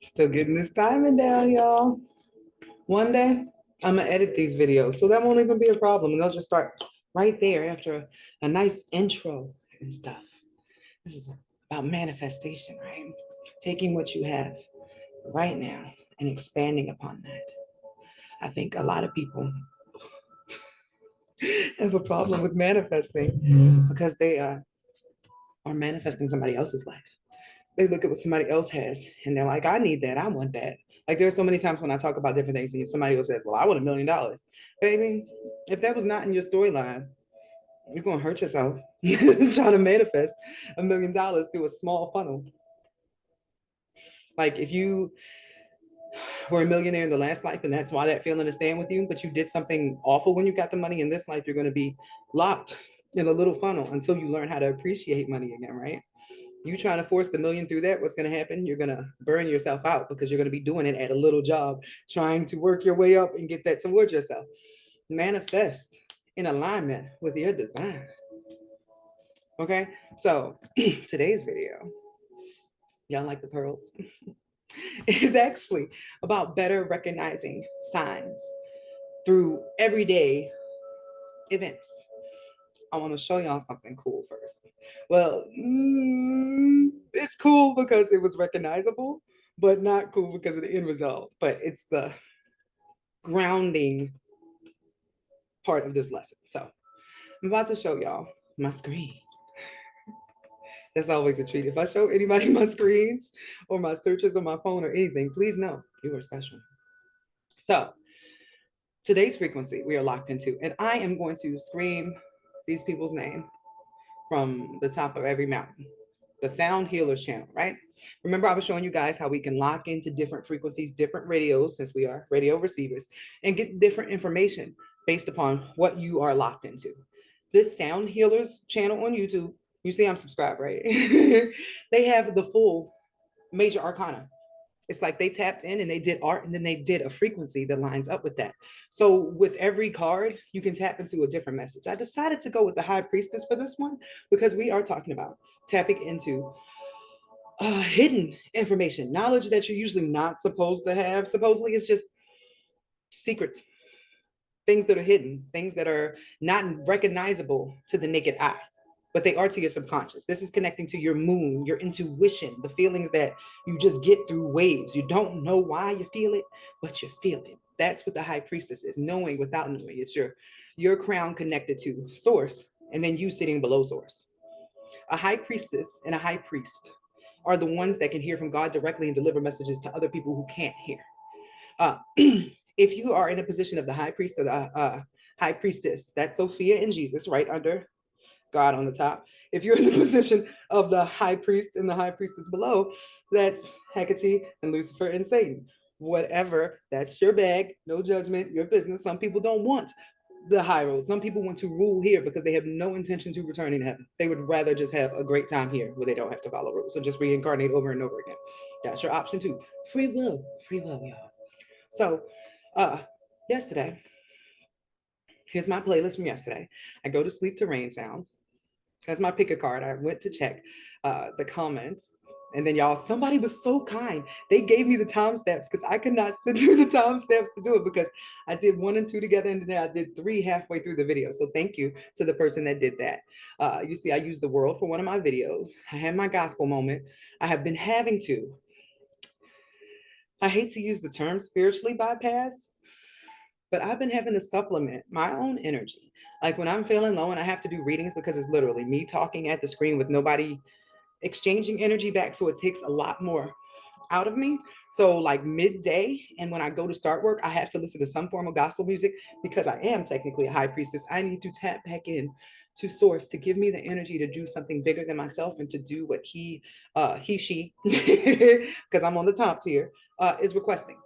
Still getting this timing down, y'all. One day, I'm gonna edit these videos, so that won't even be a problem. And they'll just start right there after a nice intro and stuff. This is about manifestation, right? Taking what you have right now and expanding upon that. I think a lot of people have a problem with manifesting because they are manifesting somebody else's life. They look at what somebody else has and they're like, I need that. I want that. Like there's so many times when I talk about different things and somebody else says, well, I want $1 million. Baby, if that was not in your storyline, you're going to hurt yourself trying to manifest $1 million through a small funnel. Like if you were a millionaire in the last life and that's why that feeling is staying with you, but you did something awful when you got the money in this life, you're going to be locked in a little funnel until you learn how to appreciate money again, right? You trying to force the million through that, what's going to happen? You're going to burn yourself out because you're going to be doing it at a little job, trying to work your way up and get that towards yourself. Manifest in alignment with your design. Okay, so today's video, y'all like the pearls, is actually about better recognizing signs through everyday events. I want to show y'all something cool first. Well, it's cool because it was recognizable, but not cool because of the end result. But it's the grounding part of this lesson. So I'm about to show y'all my screen. That's always a treat. If I show anybody my screens or my searches on my phone or anything, please know you are special. So today's frequency we are locked into, and I am going to scream these people's name from the top of every mountain. The Sound Healers channel, right? Remember, I was showing you guys how we can lock into different frequencies, different radios, since we are radio receivers, and get different information based upon what you are locked into. This Sound Healers channel on YouTube, you see I'm subscribed, right? They have the full major arcana. It's like they tapped in and they did art and then they did a frequency that lines up with that. So with every card, you can tap into a different message. I decided to go with the High Priestess for this one because we are talking about tapping into hidden information, knowledge that you're usually not supposed to have. Supposedly, it's just secrets, things that are hidden, things that are not recognizable to the naked eye, but they are to your subconscious. This is connecting to your moon, your intuition, the feelings that you just get through waves. You don't know why you feel it, but you feel it. That's what the High Priestess is, knowing without knowing. It's your crown connected to source, and then you sitting below source. A high priestess and a high priest are the ones that can hear from God directly and deliver messages to other people who can't hear. If you are in a position of the high priest or the high priestess, that's Sophia and Jesus right under God on the top. If you're in the position of the high priest and the high priestess below, that's Hecate and Lucifer and Satan. Whatever, that's your bag, no judgment, your business. Some people don't want the high road. Some people want to rule here because they have no intention to returning to heaven. They would rather just have a great time here where they don't have to follow rules. So just reincarnate over and over again. That's your option too. Free will, y'all. So uh yesterday, here's my playlist from yesterday. I go to sleep to rain sounds. That's my pick a card. I went to check the comments. And then y'all, somebody was so kind. They gave me the timestamps because I could not sit through the timestamps to do it because I did 1 and 2 together and then I did 3 halfway through the video. So thank you to the person that did that. You see, I used the world for one of my videos. I had my gospel moment. I have been having to, I hate to use the term spiritually bypass, but I've been having to supplement my own energy. Like when I'm feeling low and I have to do readings because it's literally me talking at the screen with nobody exchanging energy back. So it takes a lot more out of me. So like midday and when I go to start work, I have to listen to some form of gospel music because I am technically a high priestess. I need to tap back in to source to give me the energy to do something bigger than myself and to do what she, because I'm on the top tier, is requesting.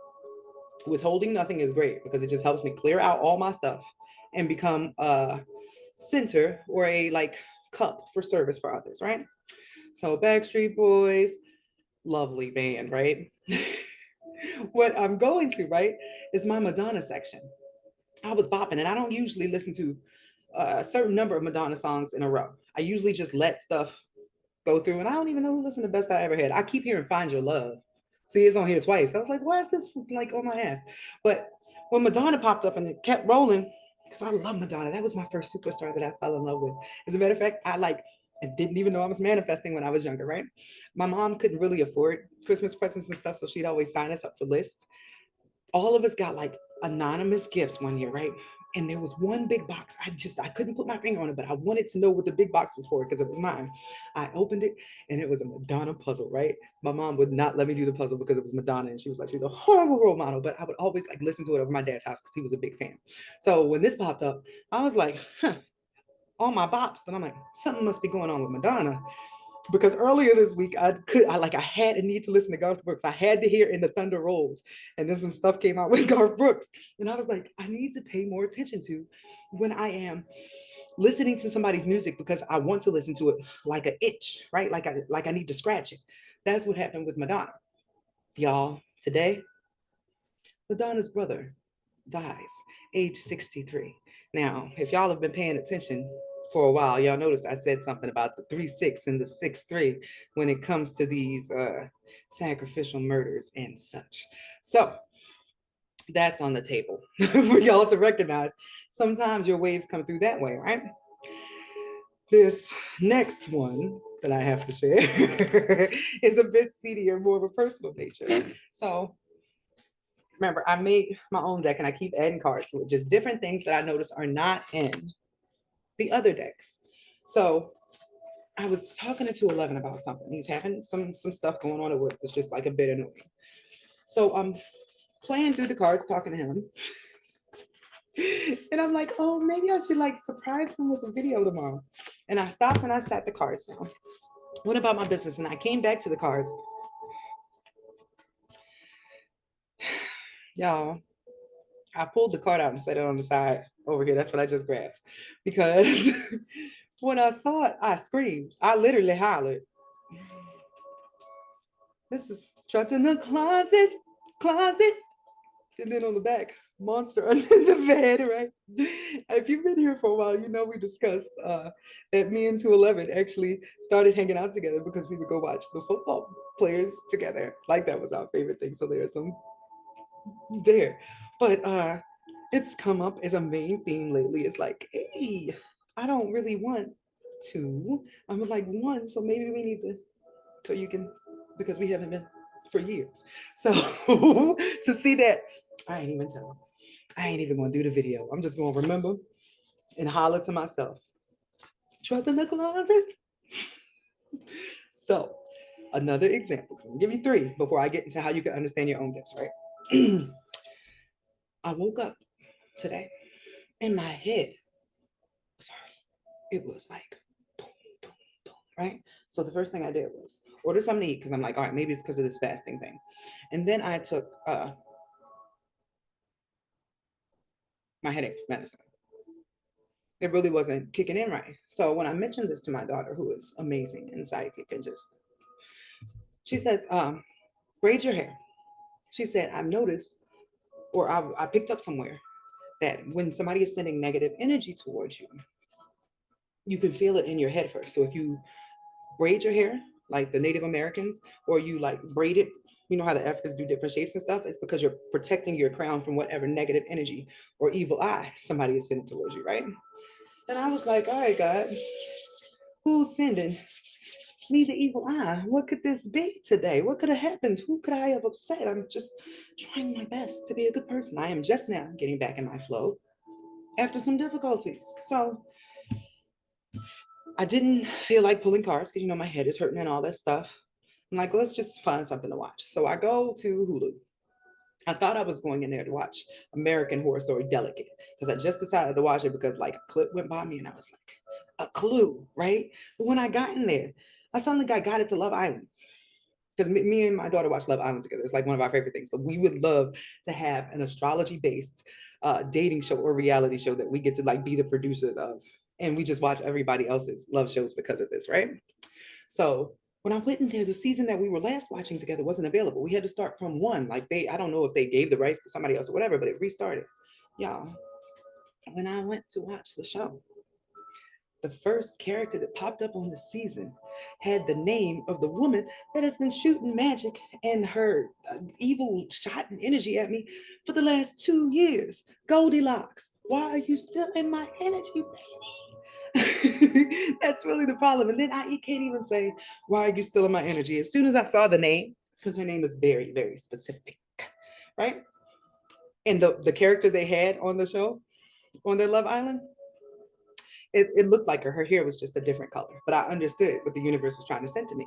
Withholding nothing is great because it just helps me clear out all my stuff and become a center or a like cup for service for others, right? So Backstreet Boys, lovely band, right? What I'm going to, right, is my Madonna section. I was bopping, and I don't usually listen to a certain number of Madonna songs in a row. I usually just let stuff go through, and I don't even know who listened to Best I Ever Had. I keep hearing Find Your Love. See, it's on here twice. I was like, why is this like on my ass? But when Madonna popped up and it kept rolling, because I love Madonna. That was my first superstar that I fell in love with. As a matter of fact, I didn't even know I was manifesting when I was younger, right? My mom couldn't really afford Christmas presents and stuff, so she'd always sign us up for lists. All of us got like anonymous gifts one year, right? And there was one big box. I couldn't put my finger on it, but I wanted to know what the big box was for because it was mine. I opened it and it was a Madonna puzzle, right? My mom would not let me do the puzzle because it was Madonna, and she was like, she's a horrible role model. But I would always like listen to it over my dad's house because he was a big fan. So when this popped up, I was like, huh, all my bops, but I'm like, something must be going on with Madonna because earlier this week I had a need to listen to Garth Brooks. I had to hear In the Thunder Rolls, and then some stuff came out with Garth Brooks, and I was like, I need to pay more attention to when I am listening to somebody's music because I want to listen to it like an itch, right? Like I need to scratch it. That's what happened with Madonna, y'all. Today, Madonna's brother dies, age 63. Now, if y'all have been paying attention for a while, y'all noticed I said something about the 3-6 and the 6-3 when it comes to these sacrificial murders and such. So that's on the table for y'all to recognize. Sometimes your waves come through that way, right? This next one that I have to share is a bit seedier, more of a personal nature. So remember, I made my own deck and I keep adding cards to it, just different things that I notice are not in the other decks. So I was talking to 11 about something. He's having some stuff going on at work that's just like a bit annoying. So I'm playing through the cards, talking to him. And I'm like, oh, maybe I should like surprise him with a video tomorrow. And I stopped and I sat the cards down. What about my business? And I came back to the cards. Y'all, I pulled the card out and set it on the side over here. That's what I just grabbed. Because when I saw it, I screamed. I literally hollered. This is trapped in the closet, closet. And then on the back, monster under the bed, right? If you've been here for a while, you know we discussed that me and 211 actually started hanging out together because we would go watch the football players together. Like that was our favorite thing. So there's some there. But it's come up as a main theme lately. It's like, hey, I don't really want to. I was like one, so maybe we need to, so you can, because we haven't been for years. So to see that, I ain't even tell. I ain't even gonna do the video. I'm just gonna remember and holler to myself. Trapped in the closet. So another example. I'm gonna give you three before I get into how you can understand your own gifts, right? I woke up today in my head. Sorry, it was like boom, boom, boom, right? So the first thing I did was order something to eat because I'm like, all right, maybe it's because of this fasting thing. And then I took my headache medicine. It really wasn't kicking in right. So when I mentioned this to my daughter, who is amazing and psychic and just, she says, braid your hair. She said, I've noticed, or I picked up somewhere that when somebody is sending negative energy towards you, you can feel it in your head first. So if you braid your hair like the Native Americans, or you like braid it, you know how the Africans do different shapes and stuff, it's because you're protecting your crown from whatever negative energy or evil eye somebody is sending towards you, right? And I was like, all right, God, who's sending me the evil eye? What could this be today? What could have happened? Who could I have upset? I'm just trying my best to be a good person. I am just now getting back in my flow after some difficulties. So I didn't feel like pulling cards because, you know, my head is hurting and all that stuff. I'm like, let's just find something to watch. So I go to Hulu. I thought I was going in there to watch American Horror Story Delicate because I just decided to watch it because like a clip went by me and I was like, a clue, right? But when I got in there, I suddenly got it to Love Island because me and my daughter watch Love Island together. It's like one of our favorite things. So we would love to have an astrology based dating show or reality show that we get to like be the producers of. And we just watch everybody else's love shows because of this, right? So when I went in there, the season that we were last watching together wasn't available. We had to start from one. Like I don't know if they gave the rights to somebody else or whatever, but it restarted. Y'all, when I went to watch the show, the first character that popped up on the season had the name of the woman that has been shooting magic and her evil shot and energy at me for the last 2 years. Goldilocks, why are you still in my energy, baby? That's really the problem. And then I can't even say, why are you still in my energy? As soon as I saw the name, because her name is very, very specific, right? And the character they had on the show, on their Love Island, it looked like her. Her hair was just a different color, but I understood what the universe was trying to send to me.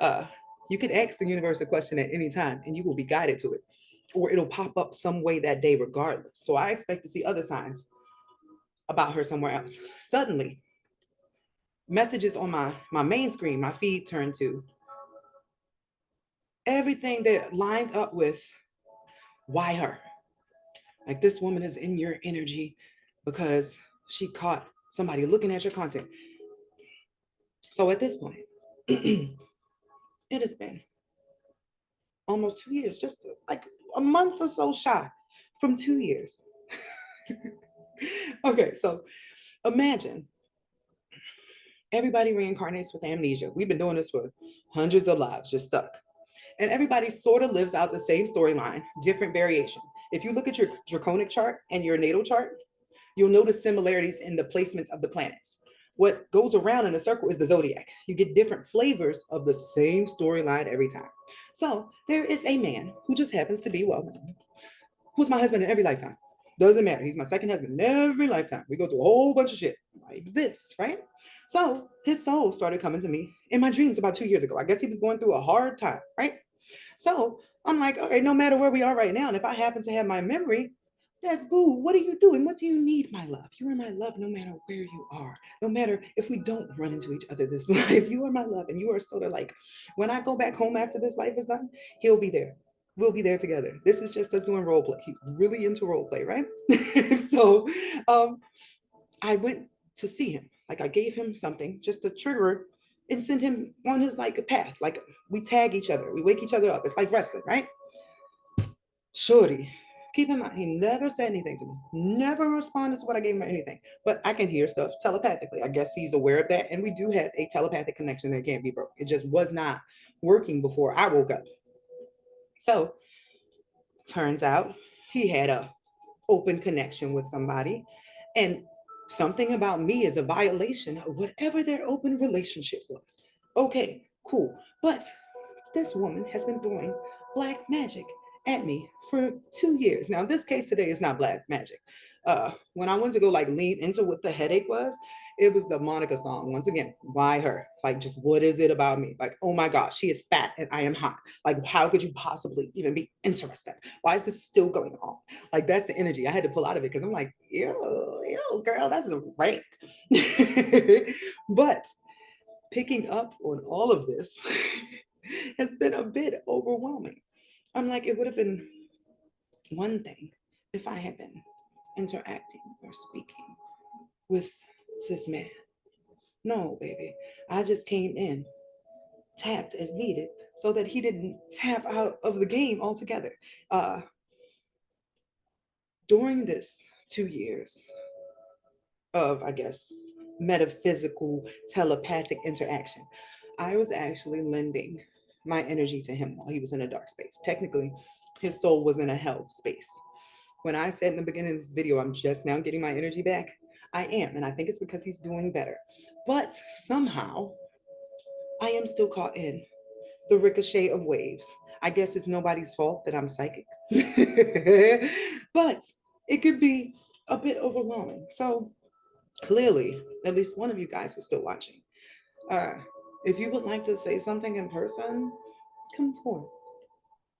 Uh, you can ask the universe a question at any time and you will be guided to it, or it'll pop up some way that day regardless. So I expect to see other signs about her somewhere else. Suddenly, messages on my main screen, my feed turned to everything that lined up with why her. Like, this woman is in your energy because she caught somebody looking at your content. So at this point, it has been almost 2 years, just like a month or so shy from 2 years. Okay, so imagine everybody reincarnates with amnesia. We've been doing this for hundreds of lives, just stuck. And everybody sort of lives out the same storyline, different variation. If you look at your draconic chart and your natal chart, you'll notice similarities in the placements of the planets. What goes around in a circle is the zodiac. You get different flavors of the same storyline every time. So there is a man who just happens to be well known, who's my husband in every lifetime. Doesn't matter. He's my second husband in every lifetime. We go through a whole bunch of shit like this, right? So his soul started coming to me in my dreams about 2 years ago. I guess he was going through a hard time, right? So I'm like, okay, no matter where we are right now, and if I happen to have my memory, that's boo. What are you doing? What do you need, my love? You are my love no matter where you are. No matter if we don't run into each other this life, you are my love. And you are sort of like, when I go back home after this life is done, he'll be there. We'll be there together. This is just us doing role play. He's really into role play, right? So um, I went to see him. Like, I gave him something just to trigger and send him on his like a path. Like, we tag each other, we wake each other up. It's like wrestling, right? Shorty, keep in mind, he never said anything to me, never responded to what I gave him or anything. But I can hear stuff telepathically. I guess he's aware of that. And we do have a telepathic connection that can't be broke. It just was not working before I woke up. So turns out he had a open connection with somebody. And something about me is a violation of whatever their open relationship was. Okay, cool. But this woman has been throwing black magic at me for 2 years. Now, this case today is not black magic. When I went to go like lean into what the headache was, it was the Monica song. Once again, why her? Like, just what is it about me? Like, oh my gosh, she is fat and I am hot. Like, how could you possibly even be interested? Why is this still going on? Like, that's the energy. I had to pull out of it because I'm like, ew, girl, that's a rank. But picking up on all of this has been a bit overwhelming. I'm like, it would have been one thing if I had been interacting or speaking with this man. No, baby. I just came in, tapped as needed, so that he didn't tap out of the game altogether. Uh, during this 2 years of, I guess, metaphysical telepathic interaction, I was actually lending my energy to him while he was in a dark space. Technically, his soul was in a hell space. When I said in the beginning of this video, I'm just now getting my energy back, I am. And I think it's because he's doing better. But somehow, I am still caught in the ricochet of waves. I guess it's nobody's fault that I'm psychic. But it could be a bit overwhelming. So clearly, at least one of you guys is still watching. Uh, if you would like to say something in person, come forth.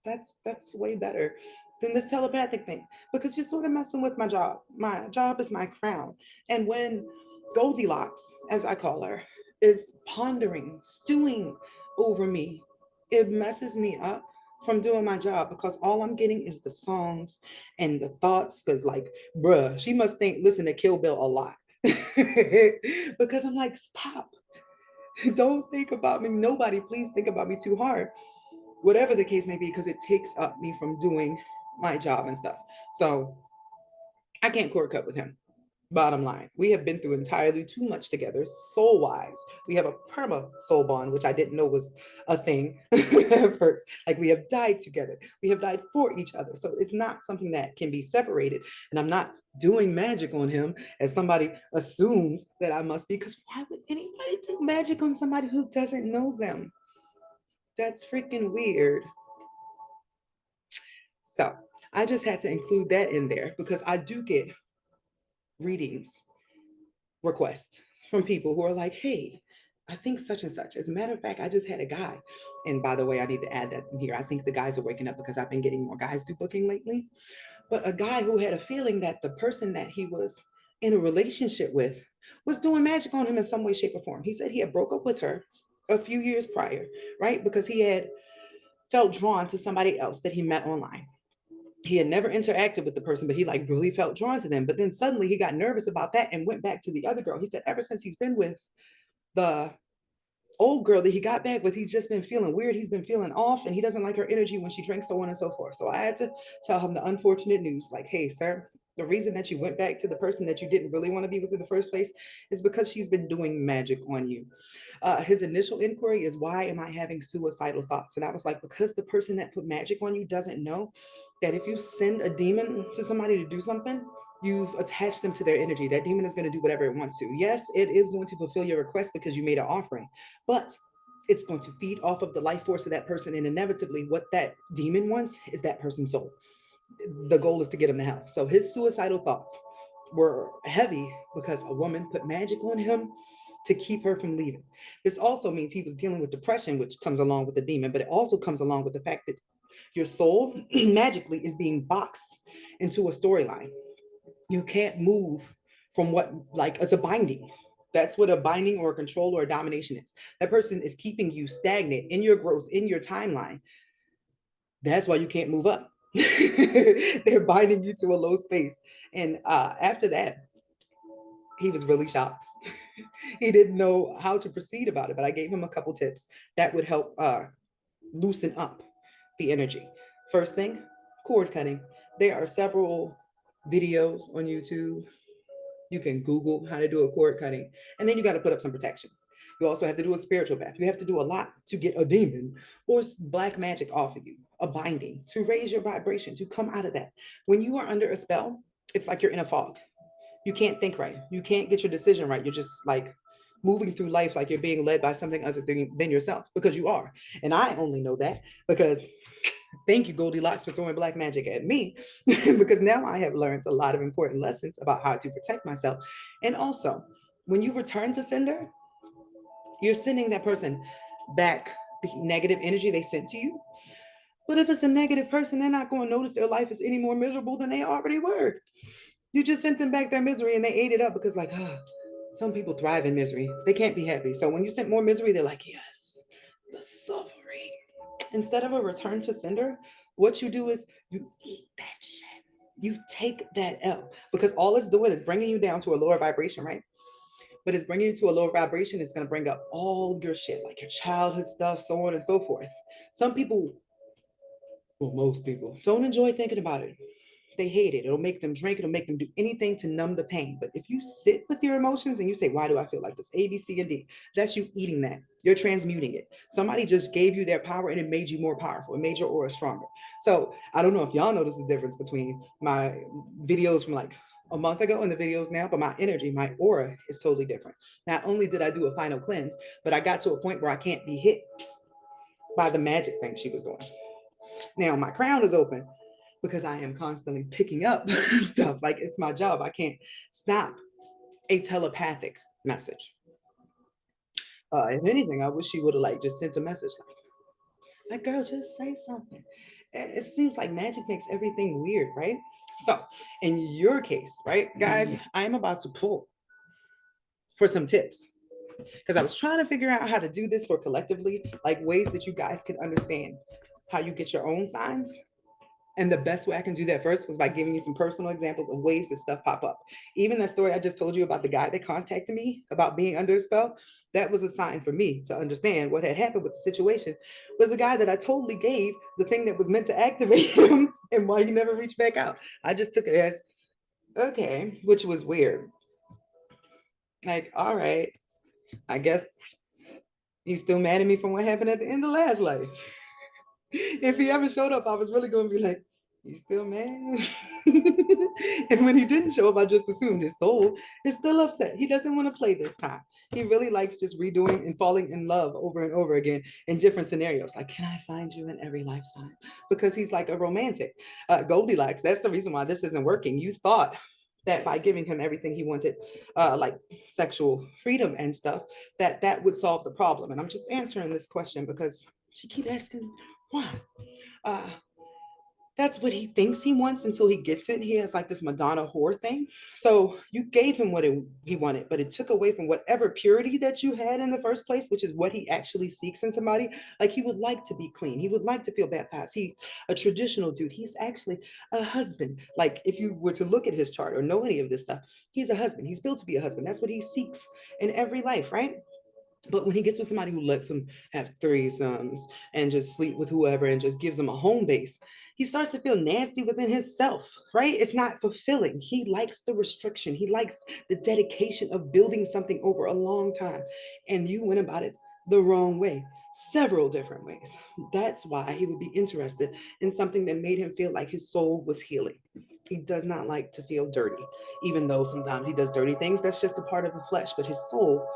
That's way better than this telepathic thing, because you're sort of messing with my job. My job is my crown. And when Goldilocks, as I call her, is pondering, stewing over me, it messes me up from doing my job, because all I'm getting is the songs and the thoughts. Because, like, bruh, she must think, listen to Kill Bill a lot. Because I'm like, stop. Don't think about me. Nobody, please think about me too hard, whatever the case may be, because it takes up me from doing my job and stuff. So I can't cord cut with him. Bottom line, we have been through entirely too much together, soul wise. We have a perma soul bond, which I didn't know was a thing at first. Like we have died together, we have died for each other. So it's not something that can be separated. And I'm not doing magic on him as somebody assumes that I must be, because why would anybody do magic on somebody who doesn't know them? That's freaking weird. So I just had to include that in there because I do get readings requests from people who are like, hey, I think such and such. As a matter of fact, I just had a guy. And by the way, I need to add that in here. I think the guys are waking up because I've been getting more guys do booking lately. But a guy who had a feeling that the person that he was in a relationship with was doing magic on him in some way, shape, or form. He said he had broke up with her a few years prior, right? Because he had felt drawn to somebody else that he met online. He had never interacted with the person, but he like really felt drawn to them. But then suddenly he got nervous about that and went back to the other girl. He said ever since he's been with the old girl that he got back with, he's just been feeling weird. He's been feeling off and he doesn't like her energy when she drinks, so on and so forth. So I had to tell him the unfortunate news like, hey, sir, the reason that you went back to the person that you didn't really want to be with in the first place is because she's been doing magic on you. His initial inquiry is, why am I having suicidal thoughts? And I was like, because the person that put magic on you doesn't know that if you send a demon to somebody to do something, you've attached them to their energy. That demon is going to do whatever it wants to. Yes, it is going to fulfill your request because you made an offering, but it's going to feed off of the life force of that person. And inevitably, what that demon wants is that person's soul. The goal is to get him to hell. So his suicidal thoughts were heavy because a woman put magic on him to keep her from leaving. This also means he was dealing with depression, which comes along with the demon, but it also comes along with the fact that your soul magically is being boxed into a storyline. You can't move from what, like, it's a binding. That's what a binding or a control or a domination is. That person is keeping you stagnant in your growth, in your timeline. That's why you can't move up. They're binding you to a low space. And after that, he was really shocked. He didn't know how to proceed about it, but I gave him a couple tips that would help loosen up the energy. First thing, cord cutting. There are several videos on YouTube. You can Google how to do a cord cutting, and then you got to put up some protections. You also have to do a spiritual bath. You have to do a lot to get a demon or black magic off of you, a binding to raise your vibration, to come out of that. When you are under a spell, it's like you're in a fog. You can't think right. You can't get your decision right. You're just like moving through life like you're being led by something other than yourself, because you are. And I only know that because thank you, Goldilocks, for throwing black magic at me, because now I have learned a lot of important lessons about how to protect myself. And also, when you return to sender, you're sending that person back the negative energy they sent to you. But if it's a negative person, they're not going to notice their life is any more miserable than they already were. You just sent them back their misery and they ate it up because, like, some people thrive in misery. They can't be happy. So when you sent more misery, they're like, yes, the suffering. Instead of a return to sender, what you do is you eat that shit. You take that L, because all it's doing is bringing you down to a lower vibration, right? But it's bringing you to a lower vibration. It's going to bring up all your shit, like your childhood stuff, so on and so forth. Some people, well, most people don't enjoy thinking about it. They hate it. It'll make them drink. It'll make them do anything to numb the pain. But if you sit with your emotions and you say, why do I feel like this? A, B, C, and D. That's you eating that. You're transmuting it. Somebody just gave you their power and it made you more powerful. It made your aura stronger. So I don't know if y'all notice the difference between my videos from like a month ago and the videos now, but my energy, my aura is totally different. Not only did I do a final cleanse, but I got to a point where I can't be hit by the magic thing she was doing. Now my crown is open because I am constantly picking up stuff. Like, it's my job. I can't stop a telepathic message. If anything, I wish she would have like just sent a message like, girl, just say something. It seems like magic makes everything weird, right? So in your case, right, guys, I'm about to pull for some tips because I was trying to figure out how to do this for collectively, like ways that you guys can understand how you get your own signs. And the best way I can do that first was by giving you some personal examples of ways that stuff pop up. Even that story I just told you about the guy that contacted me about being under a spell, that was a sign for me to understand what had happened with the situation with the guy that I totally gave the thing that was meant to activate him and why he never reached back out. I just took it as, okay, which was weird. Like, all right, I guess he's still mad at me from what happened at the end of last life. If he ever showed up, I was really going to be like, he's still mad. And when he didn't show up, I just assumed his soul is still upset. He doesn't want to play this time. He really likes just redoing and falling in love over and over again in different scenarios. Like, can I find you in every lifetime? Because he's like a romantic. Goldilocks, that's the reason why this isn't working. You thought that by giving him everything he wanted, like sexual freedom and stuff, that that would solve the problem. And I'm just answering this question because she keep asking why. Uh, that's what he thinks he wants until he gets it. He has like this Madonna whore thing. So you gave him what he wanted, but it took away from whatever purity that you had in the first place, which is what he actually seeks in somebody. Like he would like to be clean. He would like to feel baptized. He's a traditional dude. He's actually a husband. Like if you were to look at his chart or know any of this stuff, he's a husband. He's built to be a husband. That's what he seeks in every life, right? But when he gets with somebody who lets him have threesomes and just sleep with whoever and just gives him a home base, he starts to feel nasty within himself, right? It's not fulfilling. He likes the restriction. He likes the dedication of building something over a long time. And you went about it the wrong way, several different ways. That's why he would be interested in something that made him feel like his soul was healing. He does not like to feel dirty, even though sometimes he does dirty things. That's just a part of the flesh, but his soul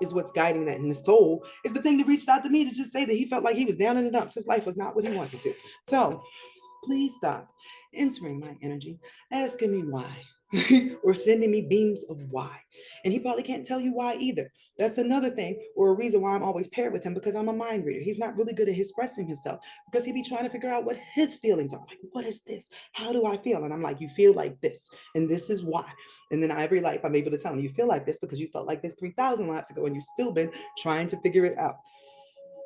is what's guiding that. And his soul is the thing that reached out to me to just say that he felt like he was down in the dumps. His life was not what he wanted to. So please stop entering my energy, asking me why, or sending me beams of why. And he probably can't tell you why either. That's another thing, or a reason why I'm always paired with him, because I'm a mind reader. He's not really good at expressing himself because he be trying to figure out what his feelings are. Like, what is this? How do I feel? And I'm like, you feel like this, and this is why. And then every life I'm able to tell him, you feel like this because you felt like this 3,000 lives ago, and you've still been trying to figure it out.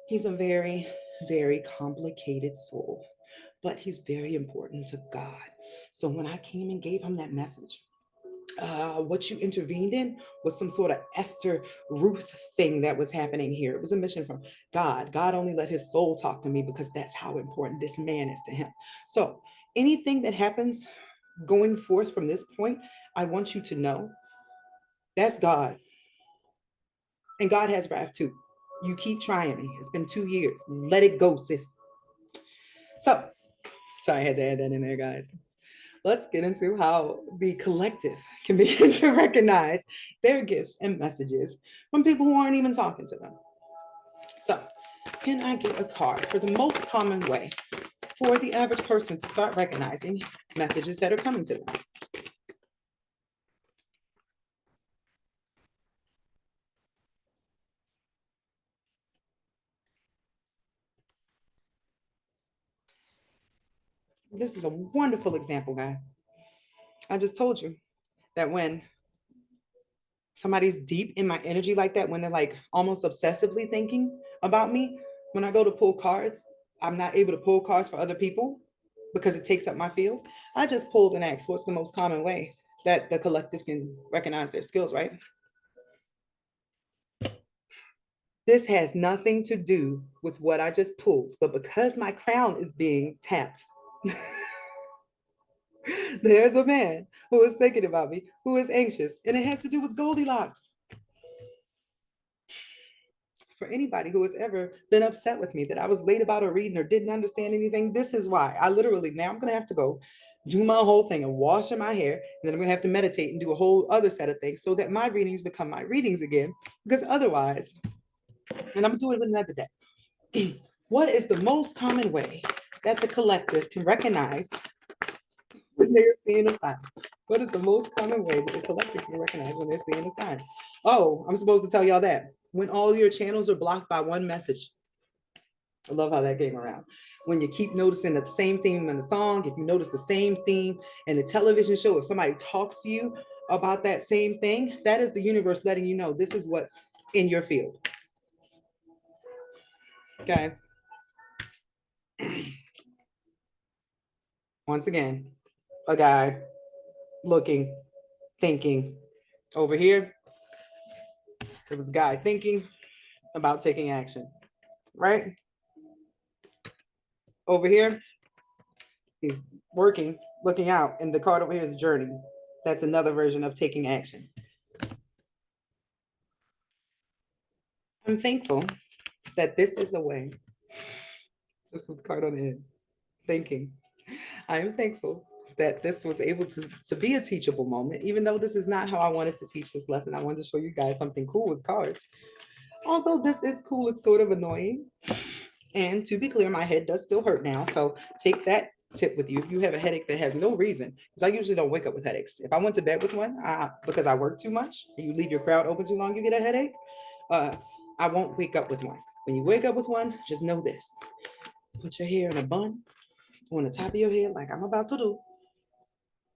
He's a very, very complicated soul, but he's very important to God. So when I came and gave him that message, what you intervened in was some sort of Esther Ruth thing that was happening here. It was a mission from God. God only let his soul talk to me because that's how important this man is to him. So anything that happens going forth from this point, I want you to know that's God. And God has wrath too. You keep trying me. It's been 2 years. Let it go, sis. So, sorry, I had to add that in there, guys. Let's get into how the collective can begin to recognize their gifts and messages from people who aren't even talking to them. So, can I get a card for the most common way for the average person to start recognizing messages that are coming to them? This is a wonderful example, guys. I just told you that when somebody's deep in my energy like that, when they're like almost obsessively thinking about me, when I go to pull cards, I'm not able to pull cards for other people because it takes up my field. I just pulled and asked, what's the most common way that the collective can recognize their skills, right? This has nothing to do with what I just pulled, but because my crown is being tapped, there's a man who is thinking about me, who is anxious, and it has to do with Goldilocks. For anybody who has ever been upset with me that I was late about a reading or didn't understand anything, this is why. I literally, now I'm going to have to go do my whole thing and wash in my hair. And then I'm going to have to meditate and do a whole other set of things so that my readings become my readings again. Because otherwise, and I'm doing it another day. What is the most common way that the collective can recognize when they're seeing a sign? What is the most common way that the collective can recognize when they're seeing a sign? Oh, I'm supposed to tell y'all that. When all your channels are blocked by one message. I love how that came around. When you keep noticing the same theme in the song, if you notice the same theme in the television show, if somebody talks to you about that same thing, that is the universe letting you know this is what's in your field. Guys, once again, a guy looking, thinking. Over here, there was a guy thinking about taking action, right? Over here, he's working, looking out, and the card over here is journey. That's another version of taking action. I'm thankful that this is a way. This was the card on the end. Thinking. I am thankful that this was able to be a teachable moment, even though this is not how I wanted to teach this lesson. I wanted to show you guys something cool with cards. Although this is cool, it's sort of annoying. And to be clear, my head does still hurt now. So take that tip with you. If you have a headache that has no reason, because I usually don't wake up with headaches. If I went to bed with one, because I work too much, and you leave your crowd open too long, you get a headache. I won't wake up with one. When you wake up with one, just know this. Put your hair in a bun on the top of your head like I'm about to do.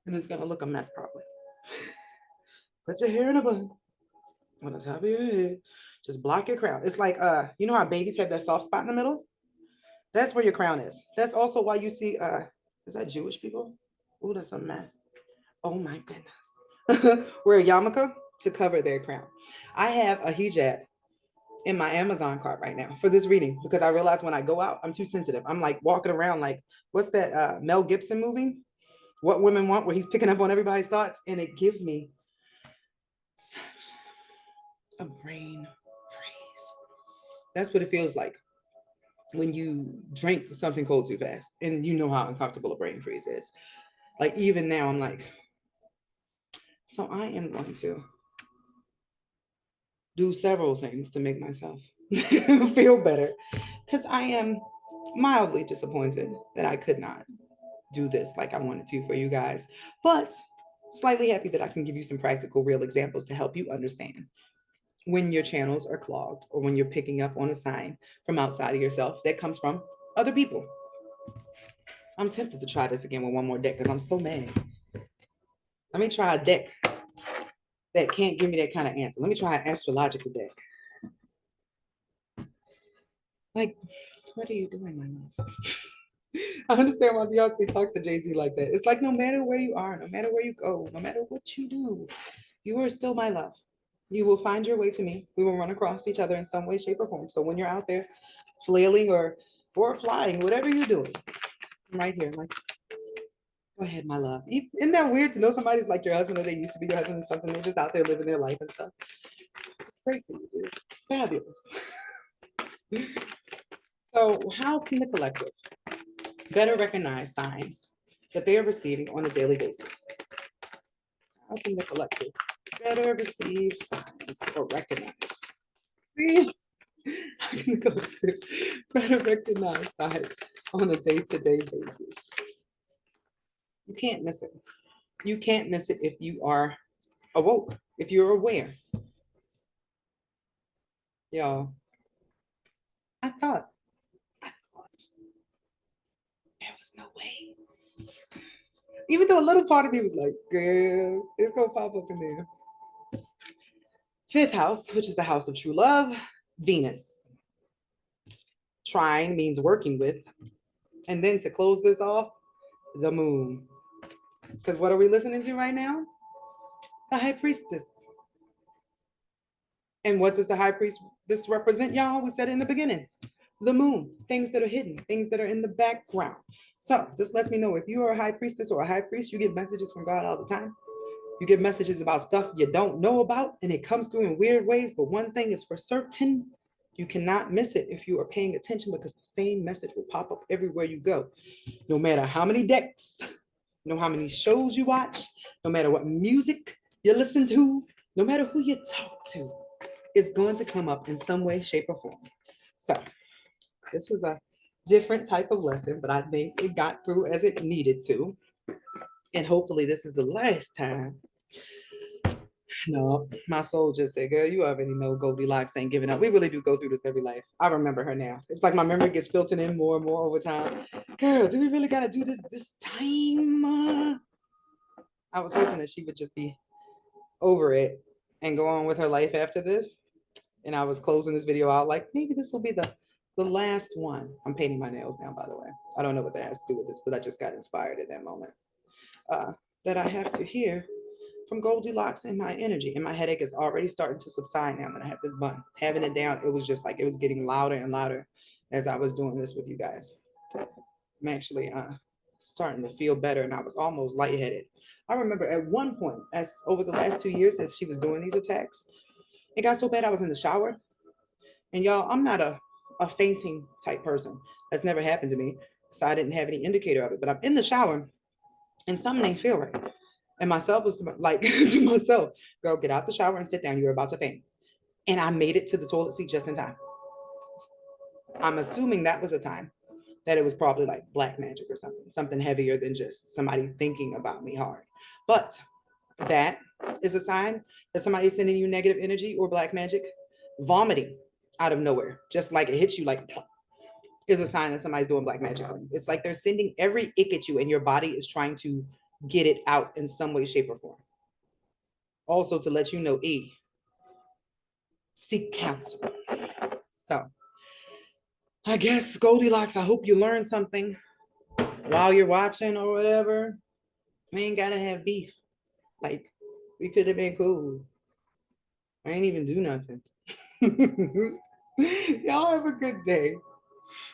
And it's gonna look a mess probably. Put your hair in a bun on the top of your head. Just block your crown. It's like you know how babies have that soft spot in the middle? That's where your crown is. That's also why you see is that Jewish people? Oh, that's a mess. Oh my goodness. Wear a yarmulke to cover their crown. I have a hijab in my Amazon cart right now for this reading because I realize when I go out, I'm too sensitive. I'm like walking around like, what's that Mel Gibson movie? What Women Want, where he's picking up on everybody's thoughts, and it gives me such a brain freeze. That's what it feels like when you drink something cold too fast, and you know how uncomfortable a brain freeze is. Like even now, I'm like, so I am going to do several things to make myself feel better because I am mildly disappointed that I could not do this like I wanted to for you guys, but slightly happy that I can give you some practical, real examples to help you understand when your channels are clogged or when you're picking up on a sign from outside of yourself that comes from other people. I'm tempted to try this again with one more deck because I'm so mad. Let me try a deck that can't give me that kind of answer. Let me try an astrological deck. Like, what are you doing, my love? I understand why Beyonce talks to Jay-Z like that. It's like no matter where you are, no matter where you go, no matter what you do, you are still my love. You will find your way to me. We will run across each other in some way, shape, or form. So when you're out there flailing or flying, whatever you're doing, I'm right here. I'm like, go ahead, my love. Isn't that weird to know somebody's like your husband or they used to be your husband or something? They're just out there living their life and stuff. It's great for you, dude. Fabulous. So how can the collective better recognize signs that they are receiving on a daily basis? How can the collective better receive signs or recognize? How can the collective better recognize signs on a day-to-day basis? You can't miss it. You can't miss it if you are awoke, if you're aware. Y'all, I thought there was no way. Even though a little part of me was like, girl, it's gonna pop up in there. Fifth house, which is the house of true love, Venus. Trine means working with. And then to close this off, the moon. Because what are we listening to right now? The high priestess. And what does the high priest this represent, y'all? We said it in the beginning. The moon, things that are hidden, things that are in the background. So this lets me know if you are a high priestess or a high priest, you get messages from God all the time. You get messages about stuff you don't know about, and it comes through in weird ways. But one thing is for certain, you cannot miss it if you are paying attention because the same message will pop up everywhere you go. No matter how many decks, no how many shows you watch, no matter what music you listen to, no matter who you talk to, it's going to come up in some way, shape, or form. So this is a different type of lesson, but I think it got through as it needed to. And hopefully this is the last time. No, my soul just said, girl, you already know Goldilocks ain't giving up. We really do go through this every life. I remember her now. It's like my memory gets filtered in more and more over time. Girl, do we really got to do this time? I was hoping that she would just be over it and go on with her life after this. And I was closing this video out like, maybe this will be the last one. I'm painting my nails now, by the way. I don't know what that has to do with this, but I just got inspired at that moment. That I have to hear from Goldilocks in my energy. And my headache is already starting to subside now that I have this button. Having it down, it was just like it was getting louder and louder as I was doing this with you guys. So I'm actually starting to feel better, and I was almost lightheaded. I remember at one point, as over the last 2 years, as she was doing these attacks, it got so bad I was in the shower And y'all, I'm not a fainting type person. That's never happened to me. So I didn't have any indicator of it. But I'm in the shower and something ain't feel right. And myself was like to myself, girl, get out the shower and sit down. You're about to faint. And I made it to the toilet seat just in time. I'm assuming that was a time that it was probably like black magic or something, something heavier than just somebody thinking about me hard. But that is a sign that somebody's sending you negative energy or black magic. Vomiting out of nowhere, just like it hits you like, is a sign that somebody's doing black magic on you. It's like they're sending every ick at you and your body is trying to get it out in some way, shape, or form. Also to let you know, seek counsel. So I guess Goldilocks, I hope you learned something while you're watching or whatever. We ain't gotta have beef. Like, we could have been cool. I ain't even do nothing. Y'all have a good day.